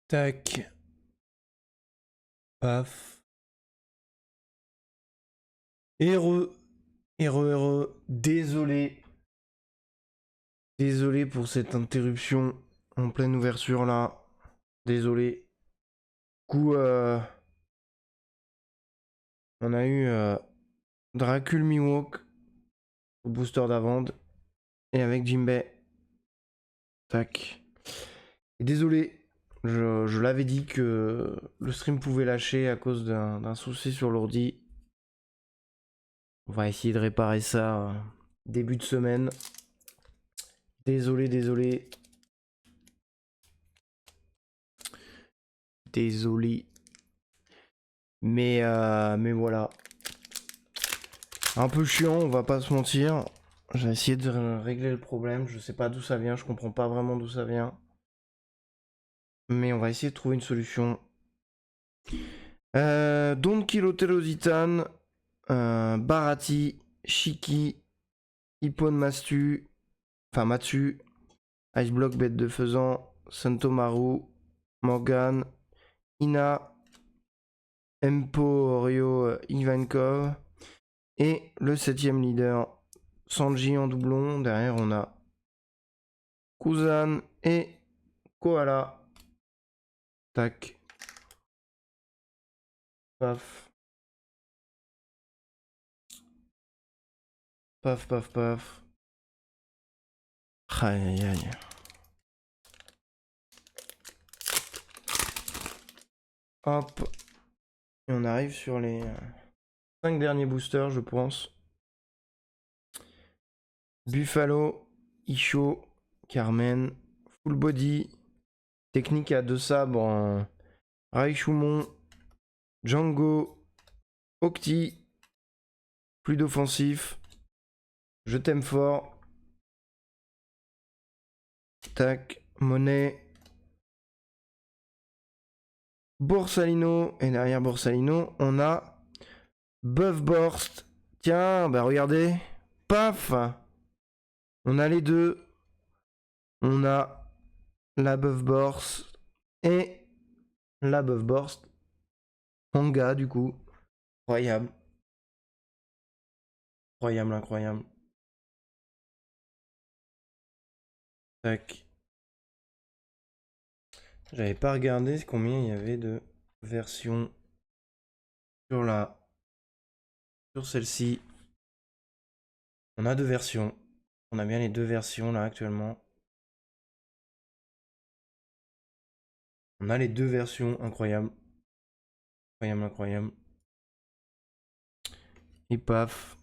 Tac. Paf. Heureux. Heureux. Désolé. Désolé pour cette interruption en pleine ouverture là. Désolé. Du coup, on a eu Dracul Miwok au booster d'avant et avec Jimbei. Tac. Et désolé, je l'avais dit que le stream pouvait lâcher à cause d'un souci sur l'ordi. On va essayer de réparer ça début de semaine. Désolé, désolé. Désolé. Mais voilà. Un peu chiant, on va pas se mentir. J'ai essayé de régler le problème. Je sais pas d'où ça vient, je comprends pas vraiment d'où ça vient. Mais on va essayer de trouver une solution. Don Kilotero Zitan, Barati, Shiki, Hippon Mastu, enfin Matsu, Iceblock Bête de Faisan, Santomaru, Morgan, Ina, Emporio Ivankov et le 7ème leader Sanji en doublon. Derrière on a Kuzan et Koala. Tac. Paf. Paf paf paf. Aïe aïe aïe. Hop. Et on arrive sur les 5 derniers boosters je pense. Buffalo, Isho, Carmen, Full Body, technique à 2 sabres en Raichumon, Django, Octi, plus d'offensif, je t'aime fort, tac, Monet, Borsalino, et derrière Borsalino, on a Buff Burst. Tiens, bah regardez, paf, on a les deux, on a la Buff Burst et la Buff Burst, manga du coup, incroyable. Incroyable, incroyable. Tac. J'avais pas regardé combien il y avait de versions sur sur celle-ci. On a 2 versions. On a bien les 2 versions là actuellement. On a les 2 versions, incroyable. Incroyable, incroyable. Et paf.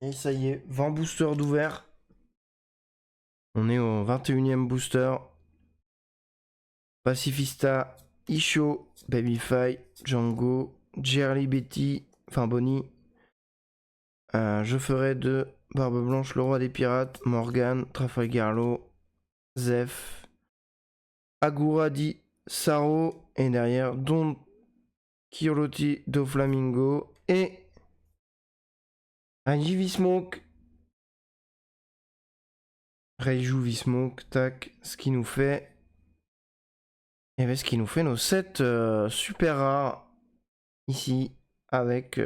Et ça y est, 20 boosters d'ouvert. On est au 21ème booster. Pacifista, Isho, Babyfy, Django, Jerry Betty, enfin Bonnie. Je ferai de Barbe Blanche le roi des pirates, Morgan, Trafalgarlo, Zef, Agura di Saro, et derrière Don Quixote do Flamingo et Raiju Vismoke. Raiju Vismoke, tac, ce qui nous fait. Et bien ce qui nous fait nos 7 super rares ici avec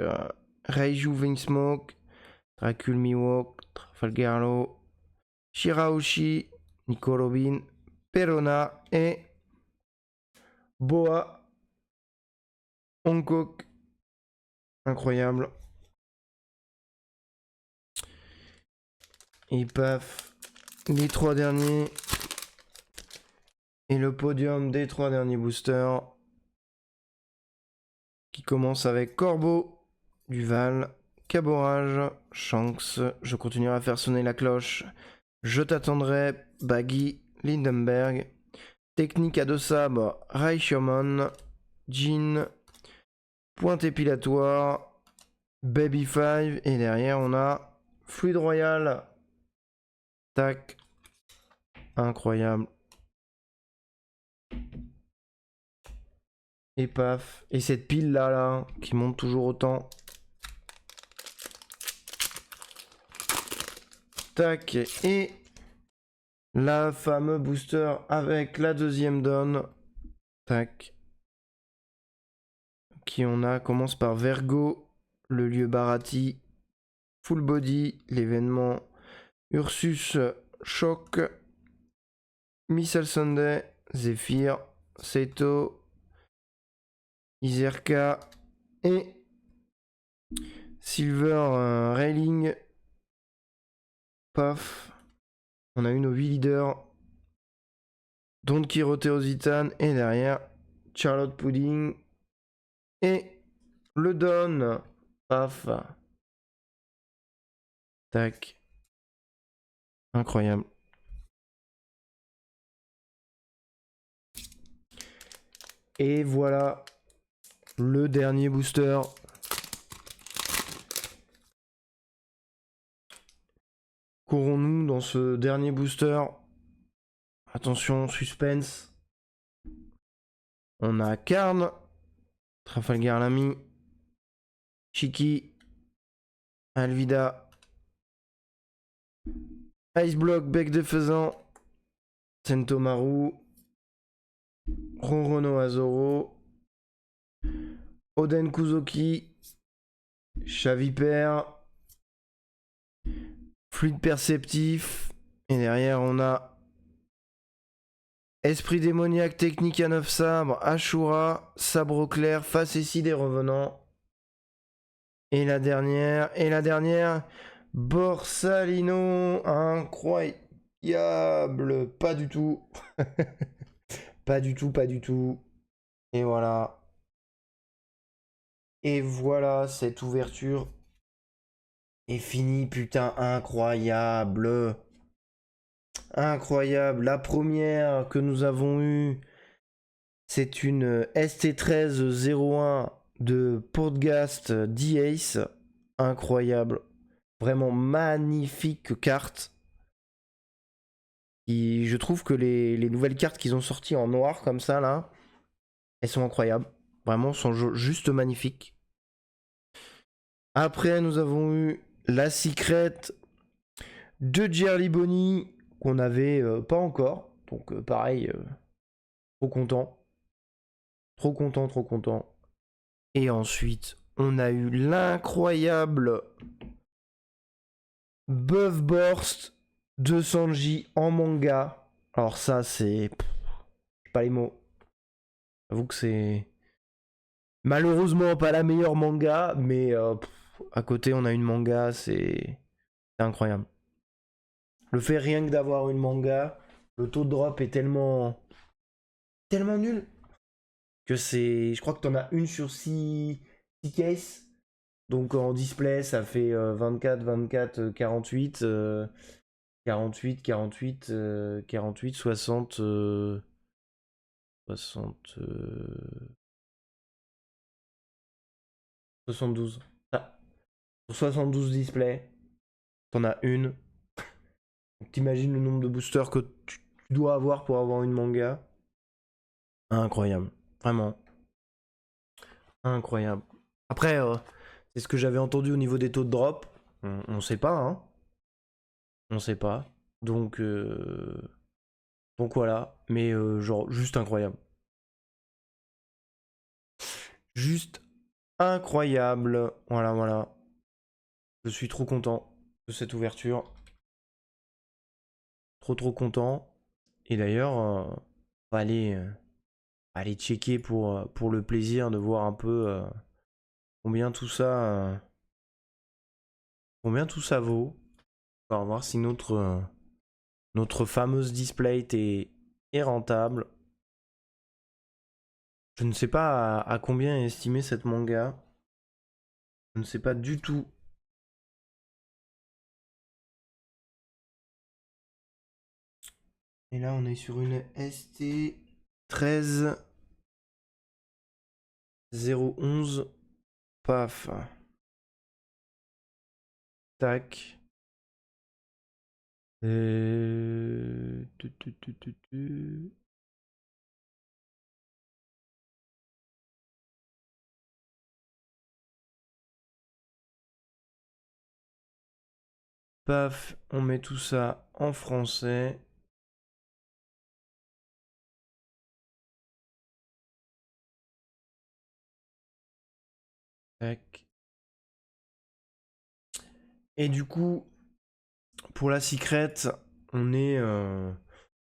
Raiju Vismoke, Dracul Miwok, Trafalgarlo, Shirahoshi, Nico Robin, Perona et Boa Hancock. Incroyable. Et paf, les 3 derniers. Et le podium des 3 derniers boosters. Qui commence avec Corbeau, Duval, Caborage, Shanks. Je continuerai à faire sonner la cloche. Je t'attendrai, Baggy, Lindenberg. Technique à 2 sabres, Raichomon, Jean, Pointe épilatoire, Baby 5. Et derrière, on a Fluide Royal. Tac. Incroyable. Et paf. Et cette pile là, qui monte toujours autant. Tac. Et la fameux booster avec la deuxième donne. Tac. Qui on a commence par Vergo, le lieu Barati, Full Body, l'événement Ursus Shock, Missile Sunday, Zephyr, Seto, Izerka et Silver Railing. Paf. On a eu nos 8 leaders. Don Quixote Ositan et derrière Charlotte Pudding et le Don. Paf. Tac. Incroyable. Et voilà le dernier booster. Courons-nous dans ce dernier booster. Attention, suspense. On a Karn, Trafalgar Lamy, Chiki, Alvida, Ice Block, Bec de Faisan, Sentomaru, Rorono Azoro, Oden Kuzoki, Chaviper, Fluide Perceptif, et derrière on a Esprit Démoniaque, Technique à 9 sabres, Ashura, Sabre Clair, Facétie des Revenants. Et la dernière, Borsalino, incroyable, pas du tout. Pas du tout, pas du tout. Et voilà. Et voilà, cette ouverture est finie, putain, incroyable. Incroyable. La première que nous avons eue, c'est une ST1301 de Podcast D-Ace. Incroyable. Vraiment magnifique carte. Et je trouve que les nouvelles cartes qu'ils ont sorties en noir comme ça là, elles sont incroyables. Vraiment, sont juste magnifiques. Après, nous avons eu la Secret de Jerry Bonnie qu'on n'avait pas encore. Donc pareil, trop content. Trop content, trop content. Et ensuite, on a eu l'incroyable Buff Burst de Sanji en manga. Alors ça, c'est... pas les mots. J'avoue que c'est... malheureusement pas la meilleure manga, mais à côté on a une manga, c'est incroyable. Le fait rien que d'avoir une manga, le taux de drop est tellement nul que c'est... je crois que t'en as une sur 6 cases. Donc en display ça fait 24, 24, 48, 48, 48, 48, 60, 60, 72. Ah, pour 72 displays, t'en as une. T'imagines le nombre de boosters que tu dois avoir pour avoir une manga. Incroyable. Vraiment. Incroyable. Après, c'est ce que j'avais entendu au niveau des taux de drop. On sait pas, hein. On sait pas. Donc voilà. Mais genre, juste incroyable. Juste incroyable. Voilà, voilà. Je suis trop content de cette ouverture. Trop, trop content. Et d'ailleurs, on va aller checker pour le plaisir de voir un peu combien tout ça vaut. On va voir si notre fameuse display est rentable. Je ne sais pas à combien est estimé cette manga. Je ne sais pas du tout. Et là, on est sur une ST 13011. Paf. Tac. Tu. Paf, on met tout ça en français. Tac. Et du coup, pour la secret, on est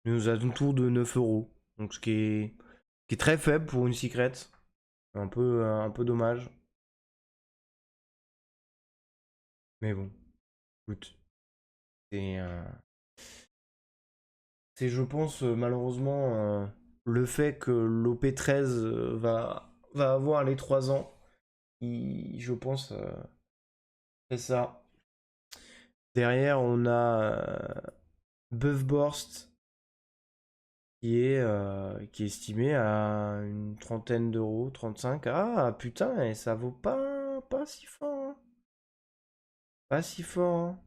aux alentours de 9 euros. Donc qui est très faible pour une secret. Un peu dommage. Mais bon, écoute. C'est, je pense, malheureusement, le fait que l'OP13 va avoir les 3 ans. Je pense, c'est ça. Derrière, on a Buffborst qui est estimé à une trentaine d'euros, 35. Ah putain, et ça vaut pas si fort, hein. Pas si fort, hein.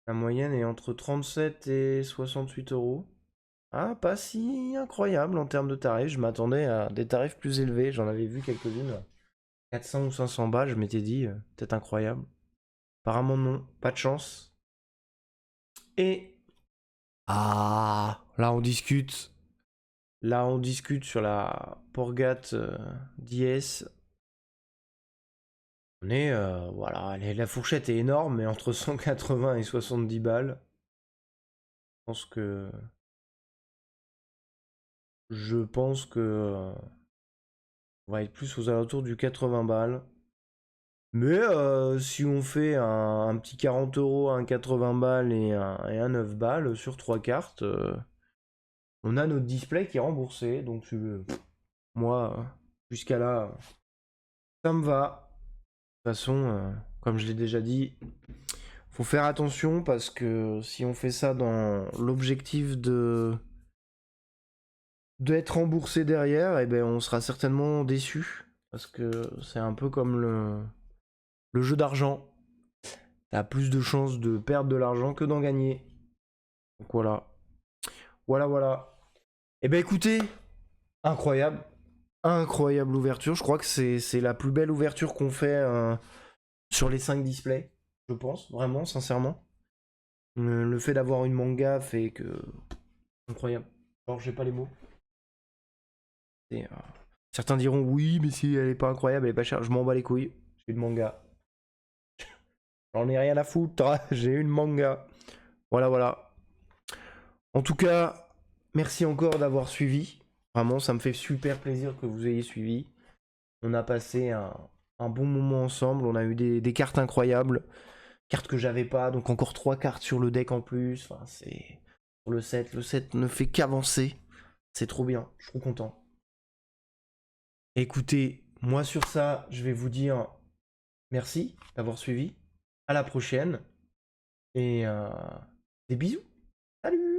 La moyenne est entre 37 et 68 euros. Ah, pas si incroyable en termes de tarifs. Je m'attendais à des tarifs plus élevés. J'en avais vu quelques-unes. 400 ou 500 balles, je m'étais dit, peut-être incroyable. Apparemment non, pas de chance. Et... Ah, là on discute. Là on discute sur la Porgat DS. On est, voilà, la fourchette est énorme, mais entre 180 et 70 balles. Je pense que on va être plus aux alentours du 80 balles. Mais si on fait un petit 40 euros, un 80 balles et un 9 balles sur 3 cartes, on a notre display qui est remboursé. Donc moi, jusqu'à là, ça me va. De toute façon, comme je l'ai déjà dit, faut faire attention parce que si on fait ça dans l'objectif d'être remboursé derrière, eh ben on sera certainement déçu. Parce que c'est un peu comme le jeu d'argent. T'as plus de chances de perdre de l'argent que d'en gagner. Donc voilà. Voilà. Eh ben écoutez, incroyable. Incroyable ouverture. Je crois que c'est la plus belle ouverture qu'on fait sur les 5 displays. Je pense, vraiment, sincèrement. Le fait d'avoir une manga fait que... Incroyable. Alors, j'ai pas les mots. Et, certains diront oui, mais si elle est pas incroyable, elle est pas chère. Je m'en bats les couilles. J'ai une manga. J'en ai rien à foutre. J'ai une manga. Voilà. En tout cas, merci encore d'avoir suivi. Vraiment, ça me fait super plaisir que vous ayez suivi. On a passé un bon moment ensemble. On a eu des cartes incroyables. Cartes que j'avais pas. Donc encore 3 cartes sur le deck en plus. Enfin, c'est... Pour le set. Le set ne fait qu'avancer. C'est trop bien. Je suis trop content. Écoutez, moi sur ça, je vais vous dire merci d'avoir suivi. À la prochaine. Et des bisous. Salut!